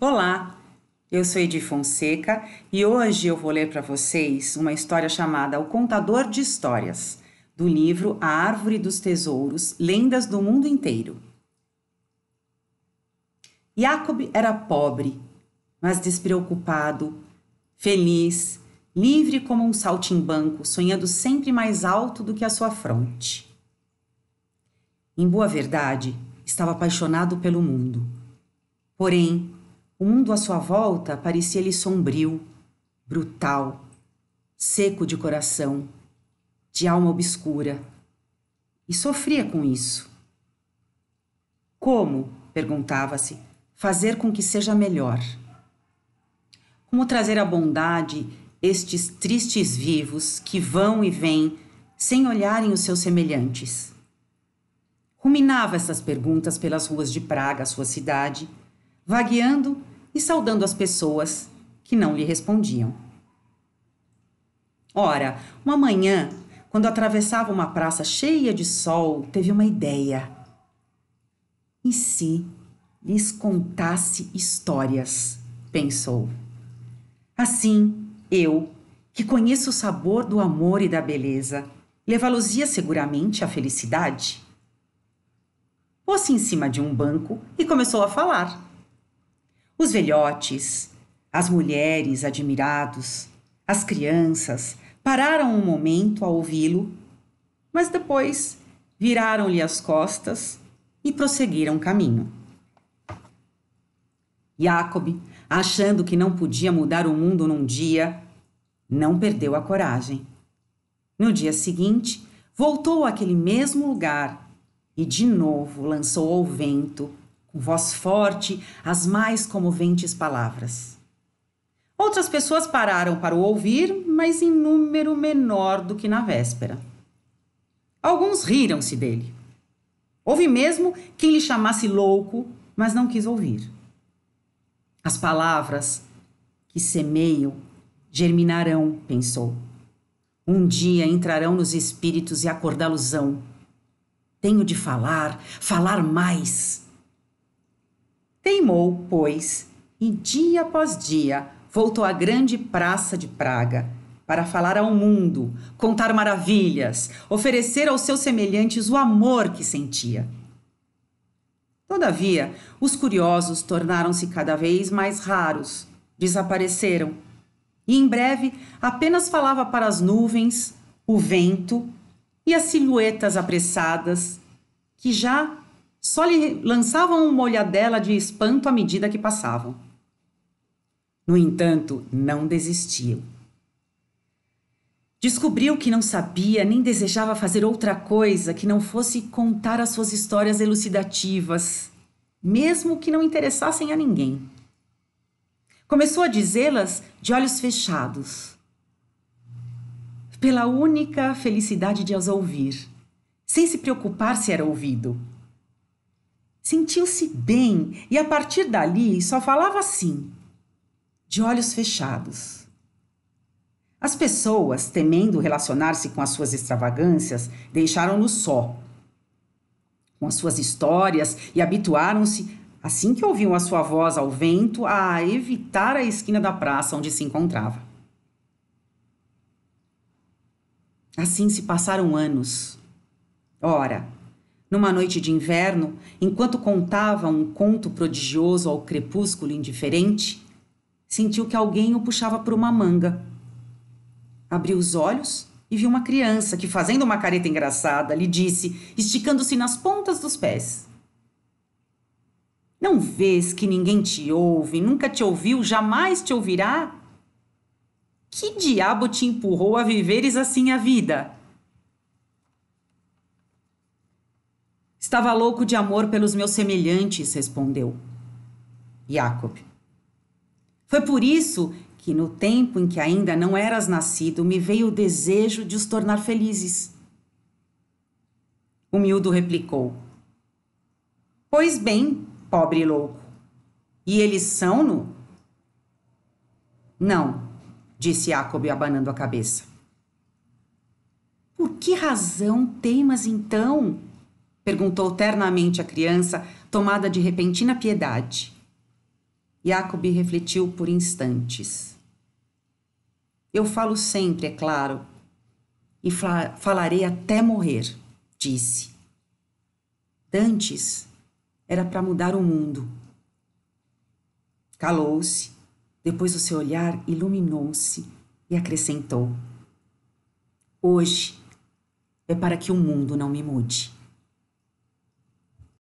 Olá, eu sou Edi Fonseca e hoje eu vou ler para vocês uma história chamada O Contador de Histórias, do livro A Árvore dos Tesouros, Lendas do Mundo Inteiro. Jacob era pobre, mas despreocupado, feliz, livre como um saltimbanco, sonhando sempre mais alto do que a sua fronte. Em boa verdade, estava apaixonado pelo mundo. Porém, o mundo à sua volta parecia-lhe sombrio, brutal, seco de coração, de alma obscura. E sofria com isso. Como, perguntava-se, fazer com que seja melhor? Como trazer à bondade estes tristes vivos que vão e vêm sem olharem os seus semelhantes? Ruminava essas perguntas pelas ruas de Praga, sua cidade, vagueando e saudando as pessoas que não lhe respondiam. Ora, uma manhã, quando atravessava uma praça cheia de sol, teve uma ideia. E se lhes contasse histórias? Pensou. Assim, eu, que conheço o sabor do amor e da beleza, levá-los-ia seguramente à felicidade? Pôs-se em cima de um banco e começou a falar. Os velhotes, as mulheres admirados, as crianças pararam um momento a ouvi-lo, mas depois viraram-lhe as costas e prosseguiram caminho. Jacob, achando que não podia mudar o mundo num dia, não perdeu a coragem. No dia seguinte, voltou àquele mesmo lugar e de novo lançou ao vento, com voz forte, as mais comoventes palavras. Outras pessoas pararam para o ouvir, mas em número menor do que na véspera. Alguns riram-se dele. Houve mesmo quem lhe chamasse louco, mas não quis ouvir. As palavras que semeiam germinarão, pensou. Um dia entrarão nos espíritos e acordá-los-ão. Tenho de falar, falar mais. Teimou, pois, e dia após dia voltou à grande praça de Praga para falar ao mundo, contar maravilhas, oferecer aos seus semelhantes o amor que sentia. Todavia, os curiosos tornaram-se cada vez mais raros, desapareceram, e em breve apenas falava para as nuvens, o vento e as silhuetas apressadas, que já só lhe lançavam uma olhadela de espanto à medida que passavam. No entanto, não desistiam. Descobriu que não sabia nem desejava fazer outra coisa que não fosse contar as suas histórias elucidativas, mesmo que não interessassem a ninguém. Começou a dizê-las de olhos fechados, pela única felicidade de as ouvir, sem se preocupar se era ouvido. Sentiu-se bem e, a partir dali, só falava assim, de olhos fechados. As pessoas, temendo relacionar-se com as suas extravagâncias, deixaram-no só, com as suas histórias, e habituaram-se, assim que ouviam a sua voz ao vento, a evitar a esquina da praça onde se encontrava. Assim se passaram anos. Ora, numa noite de inverno, enquanto contava um conto prodigioso ao crepúsculo indiferente, sentiu que alguém o puxava por uma manga. Abriu os olhos e viu uma criança que, fazendo uma careta engraçada, lhe disse, esticando-se nas pontas dos pés: "Não vês que ninguém te ouve, nunca te ouviu, jamais te ouvirá? Que diabo te empurrou a viveres assim a vida?" "Estava louco de amor pelos meus semelhantes", respondeu Jacob. "Foi por isso que, no tempo em que ainda não eras nascido, me veio o desejo de os tornar felizes." O miúdo replicou: "Pois bem, pobre louco, e eles são-no?" "Não", disse Jacob, abanando a cabeça. "Por que razão teimas então?" perguntou ternamente a criança, tomada de repentina piedade. Jacob refletiu por instantes. Eu falo sempre, é claro, e falarei até morrer, disse. Dantes era para mudar o mundo. Calou-se, depois o seu olhar iluminou-se e acrescentou. Hoje é para que o mundo não me mude.